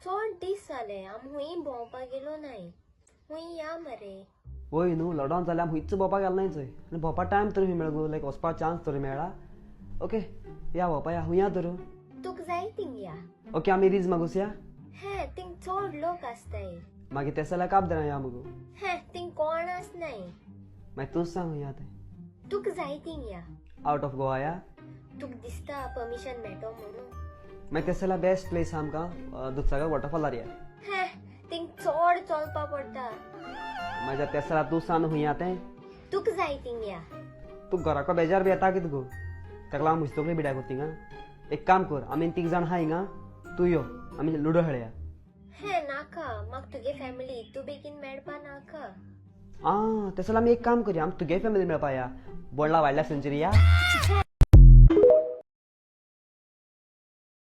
चड दीस जाले आम हुंय भोंवपाक गेलो नाय. हुंय या मरे. वय न्हू लॉकडावन जाल्यार आमी खंयच भोंवपाक गेलो नाय चोय आनी भोंवपाक टायम तरी मेळ्ळो गो लायक वचपाक चान्स तरी मेळ्ळा. ओके या भोंवपा या हुंय या तर. तुक जाय थिंग या. ओके आमी रीज मागूस या. हे थिंग चड लोक आसताय. मागीर तेस जाल्यार काप देना या मगो. हे थिंग कोण आसनाय. मागीर तूंच सांग हुंय या तें. तुक जाय थिंग या. आउट ऑफ गोवा या. तुक दिसता परमिशन मेळटो म्हणून. मागीर तेस जाल्यार बेस्ट प्लेस आमकां दुधसागर वॉटरफॉलार या. हे थिंग चड चलपा पडटा. मागीर तेस जाल्यार तूं सांग हुंय या तें. तुक जाय थिंग या. तू घराको बेजार बी येता कितें गो ताका लागून म्हजी तकली बिड्याक थिंगा. एक काम कर आमी तीग जाण आहा हिंगा तूं यो आमी लुडो खेळया. हे नाका म्हाका तुगे फॅमिली तूं बेगीन मेळपा नाका. तेस जाल्यार आमी एक काम करया आमी तुगे फॅमिली मेळपा या बोंडला वायल्ड लायफ सेंच्युरी या.